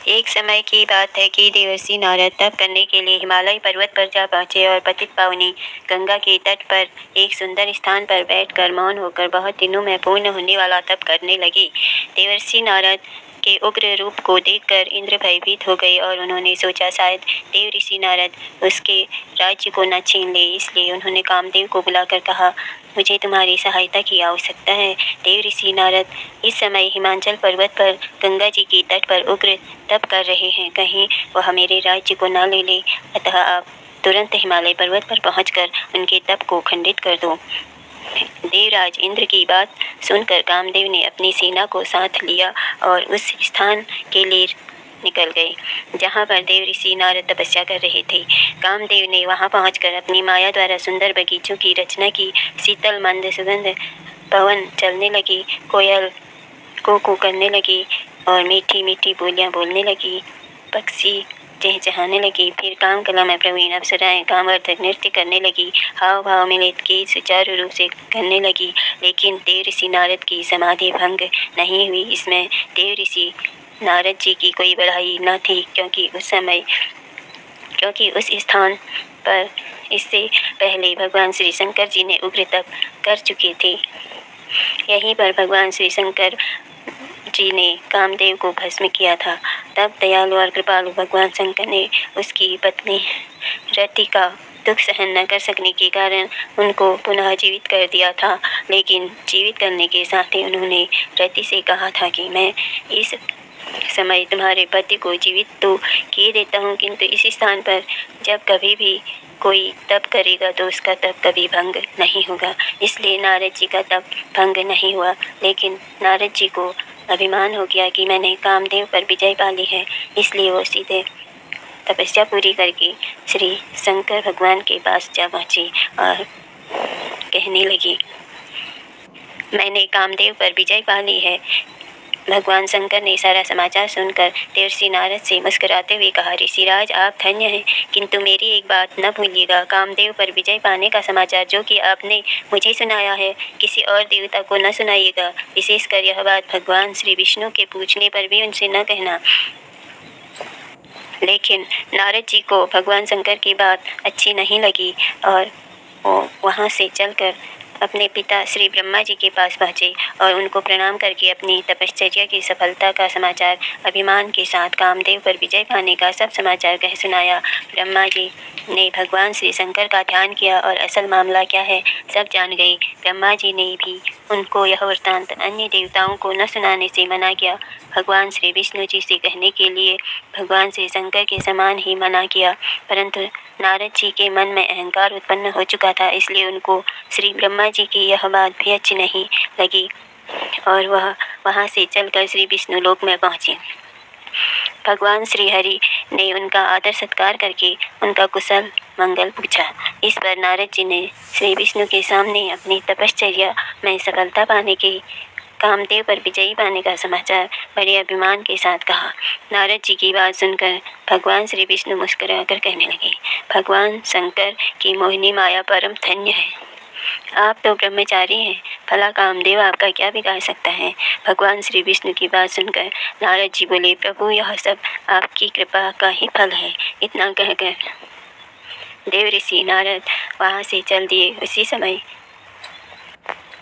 एक समय की बात है कि देवर्षि नारद तप करने के लिए हिमालय पर्वत पर जा पहुंचे और पतित पावनी गंगा के तट पर एक सुंदर स्थान पर बैठकर मौन होकर बहुत दिनों में पूर्ण होने वाला तप करने लगे। देवर्षि नारद के उग्र रूप को देखकर इंद्र भयभीत हो गए और उन्होंने सोचा शायद देव ऋषि नारद उसके राज्य को न छीन ले, इसलिए उन्होंने कामदेव को बुलाकर कहा, मुझे तुम्हारी सहायता की आवश्यकता है। देव ऋषि नारद इस समय हिमाचल पर्वत पर गंगा जी के तट पर उग्र तप कर रहे हैं, कहीं वह मेरे राज्य को न ले ले, अतः आप तुरंत हिमालय पर्वत पर पहुंचकर उनके तप को खंडित कर दो। देवराज इंद्र की बात सुनकर कामदेव ने अपनी सेना को साथ लिया और उस स्थान के लिए निकल गए जहाँ पर देव ऋषि नारद तपस्या कर रहे थे। कामदेव ने वहाँ पहुंचकर अपनी माया द्वारा सुंदर बगीचों की रचना की। शीतल मंद सुगंध पवन चलने लगी, कोयल को करने लगी और मीठी मीठी बोलियां बोलने लगी, पक्षी चहचहाने लगी। फिर काम कला में प्रवीण अप्सराएं कामवर्धक नृत्य करने लगी, हाव भाव मिलित गीत सुचारू रूप से करने लगी। लेकिन देव ऋषि नारद की समाधि भंग नहीं हुई। इसमें देव ऋषि नारद जी की कोई बढ़ाई न थी, क्योंकि उस स्थान पर इससे पहले भगवान श्री शंकर जी ने उग्र तप कर चुके थे। यहीं पर भगवान श्री शंकर जी ने कामदेव को भस्म किया था। तब दयालु और कृपालु भगवान शंकर ने उसकी पत्नी रति का दुख सहन न कर सकने के कारण उनको पुनः जीवित कर दिया था। लेकिन जीवित करने के साथ ही उन्होंने रति से कहा था कि मैं इस समय तुम्हारे पति को जीवित तो किए देता हूँ, किंतु इस स्थान पर जब कभी भी कोई तप करेगा तो उसका तप कभी भंग नहीं होगा। इसलिए नारद जी का तप भंग नहीं हुआ। लेकिन नारद जी को अभिमान हो गया कि मैंने कामदेव पर विजय पा ली है, इसलिए वो सीधे तपस्या पूरी करके श्री शंकर भगवान के पास जा पहुँची और कहने लगी, मैंने कामदेव पर विजय पा ली है। भगवान शंकर ने सारा समाचार सुनकर देवर्षि नारद से मुस्कुराते हुए कहा, ऋषिराज आप धन्य हैं, किंतु मेरी एक बात न भूलिएगा, कामदेव पर विजय पाने का समाचार जो कि आपने मुझे सुनाया है किसी और देवता को न सुनाइएगा। विशेषकर यह बात भगवान श्री विष्णु के पूछने पर भी उनसे न कहना। लेकिन नारद जी को भगवान शंकर की बात अच्छी नहीं लगी और वो वहाँ से चलकर अपने पिता श्री ब्रह्मा जी के पास पहुँचे और उनको प्रणाम करके अपनी तपश्चर्या की सफलता का समाचार अभिमान के साथ कामदेव पर विजय पाने का सब समाचार कह सुनाया। ब्रह्मा जी ने भगवान श्री शंकर का ध्यान किया और असल मामला क्या है सब जान गई। ब्रह्मा जी ने भी उनको यह वृत्तांत अन्य देवताओं को न सुनाने से मना किया। भगवान श्री विष्णु जी से कहने के लिए भगवान श्री शंकर के समान ही मना किया, परंतु नारद जी के मन में अहंकार उत्पन्न हो चुका था, इसलिए उनको श्री ब्रह्मा जी की यह बात भी अच्छी नहीं लगी और वह वहाँ से चलकर श्री विष्णु लोक में पहुँचे। भगवान श्री हरि ने उनका आदर सत्कार करके उनका कुशल मंगल पूछा। इस पर नारद जी ने श्री विष्णु के सामने अपनी तपश्चर्या में सफलता पाने के कामदेव पर विजयी पाने का समाचार बड़े अभिमान के साथ कहा। नारद जी की बात सुनकर भगवान श्री विष्णु मुस्कुराकर कहने लगे, भगवान शंकर की मोहिनी माया परम धन्य है। आप तो ब्रह्मचारी हैं, भला कामदेव आपका क्या बिगाड़ सकता है। भगवान श्री विष्णु की बात सुनकर नारद जी बोले, प्रभु यह सब आपकी कृपा का ही फल है। इतना कहकर देव ऋषि नारद वहाँ से चल दिए।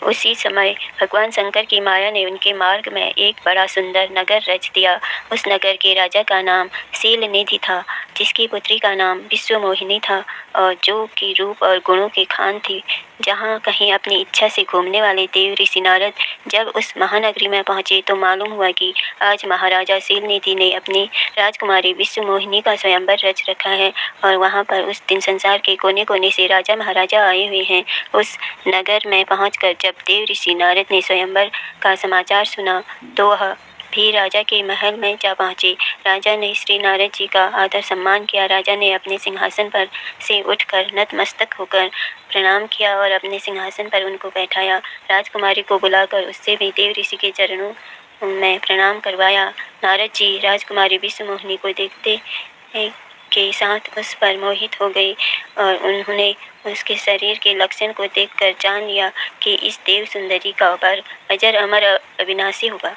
उसी समय भगवान शंकर की माया ने उनके मार्ग में एक बड़ा सुंदर नगर रच दिया। उस नगर के राजा का नाम शीलनिधि था, जिसकी पुत्री का नाम विश्वमोहिनी था और जो कि रूप और गुणों की खान थी। जहाँ कहीं अपनी इच्छा से घूमने वाले देव ऋषि नारद जब उस महानगरी में पहुँचे तो मालूम हुआ कि आज महाराजा शीलनिधि ने अपनी राजकुमारी विश्वमोहिनी का स्वयंवर रच रखा है और वहाँ पर उस दिन संसार के कोने कोने से राजा महाराजा आए हुए हैं। उस नगर में पहुँचकर जब देव ऋषि नारद ने स्वयंवर का समाचार सुना तो वह भी राजा के महल में जा पहुँचे। राजा ने श्री नारद जी का आदर सम्मान किया। राजा ने अपने सिंहासन पर से उठकर नतमस्तक होकर प्रणाम किया और अपने सिंहासन पर उनको बैठाया। राजकुमारी को बुलाकर उससे भी देव ऋषि के चरणों में प्रणाम करवाया। नारद जी राजकुमारी विश्वमोहिनी को देखते के साथ उस पर मोहित हो गई और उन्होंने उसके शरीर के लक्षण को देखकर जान लिया कि इस देव सुंदरी का वर अजर अमर अविनाशी होगा।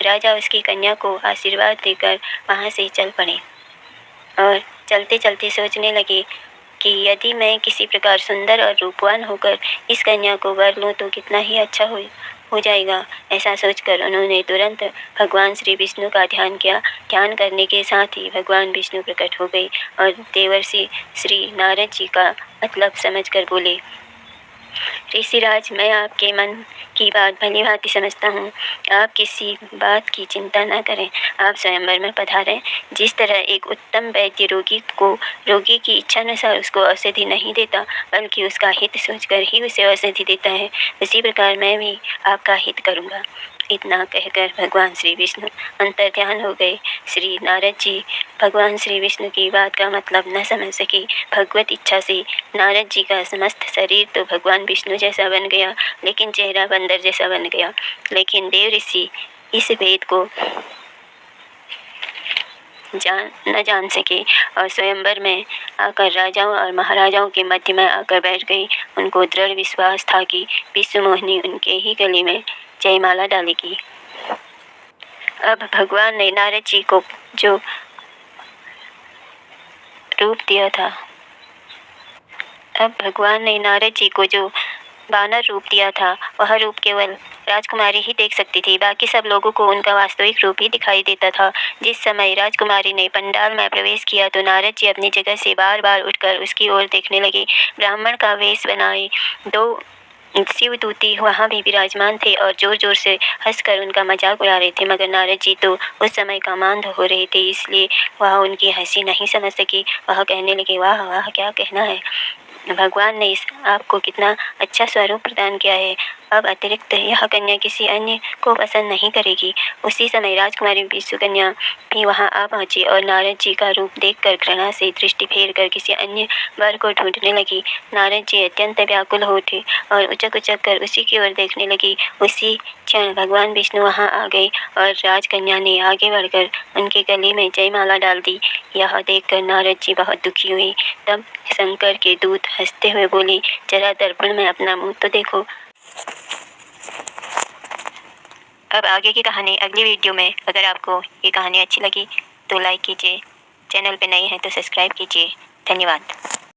राजा उसकी कन्या को आशीर्वाद देकर वहाँ से चल पड़े और चलते चलते सोचने लगे कि यदि मैं किसी प्रकार सुंदर और रूपवान होकर इस कन्या को वर लूँ तो कितना ही अच्छा हो जाएगा। ऐसा सोचकर उन्होंने तुरंत भगवान श्री विष्णु का ध्यान किया। ध्यान करने के साथ ही भगवान विष्णु प्रकट हो गए और देवर्षि श्री नारद जी का मतलब समझकर बोले, ऋषिराज, मैं आपके मन की बात भली भांति समझता हूँ। आप किसी बात की चिंता न करें। आप स्वयंवर में पधारें। जिस तरह एक उत्तम वैद्य रोगी की इच्छानुसार उसको औषधि नहीं देता, बल्कि उसका हित सोचकर ही उसे औषधि देता है, उसी प्रकार मैं भी आपका हित करूँगा। इतना कहकर भगवान श्री विष्णु अंतर्ध्यान हो गए। श्री नारद जी भगवान श्री विष्णु की बात का मतलब न समझ सके। भगवत इच्छा से नारद जी का समस्त शरीर तो भगवान विष्णु जैसा बन गया, लेकिन चेहरा बंदर जैसा बन गया। लेकिन देव ऋषि इस भेद को न जान सके और स्वयंवर में आकर राजाओं और महाराजाओं के मध्य में आकर बैठ गई। उनको दृढ़ विश्वास था कि विश्व मोहिनी उनके ही गले में जयमाला डालेगी। अब भगवान ने नारद जी को जो रूप दिया था, वानर रूप दिया था, वह रूप केवल राजकुमारी ही देख सकती थी। बाकी सब लोगों को उनका वास्तविक रूप ही दिखाई देता था। जिस समय राजकुमारी ने पंडाल में प्रवेश किया तो नारद जी अपनी जगह से बार बार उठकर उसकी ओर देखने लगे। ब्राह्मण का वेश बनाए 2 शिवदूती वहाँ भी विराजमान थे और जोर जोर से हंसकर उनका मजाक उड़ा रहे थे, मगर नारद जी तो उस समय कामांध हो रहे थे, इसलिए वह उनकी हंसी नहीं समझ सकी। वह कहने लगे, वाह वाह, क्या कहना है, भगवान ने आपको कितना अच्छा स्वरूप प्रदान किया है। अब अतिरिक्त यह कन्या किसी अन्य को पसंद नहीं करेगी। उसी समय राजकुमारी विश्वकन्या भी वहां आ पहुंची और नारद जी का रूप देखकर घृणा से दृष्टि फेर कर किसी अन्य वर को ढूंढने लगी। नारद जी अत्यंत व्याकुल हो उठे और उचक उचक कर उसी की ओर देखने लगी। उसी क्षण भगवान विष्णु वहां आ गए और राजकन्या ने आगे बढ़कर उनके गले में जयमाला डाल दी। यह देखकर नारद जी बहुत दुखी हुए। तब शंकर के दूत हंसते हुए बोले, जरा दर्पण में अपना मुंह तो देखो। अब आगे की कहानी अगली वीडियो में। अगर आपको ये कहानी अच्छी लगी तो लाइक कीजिए, चैनल पे नए हैं तो सब्सक्राइब कीजिए। धन्यवाद।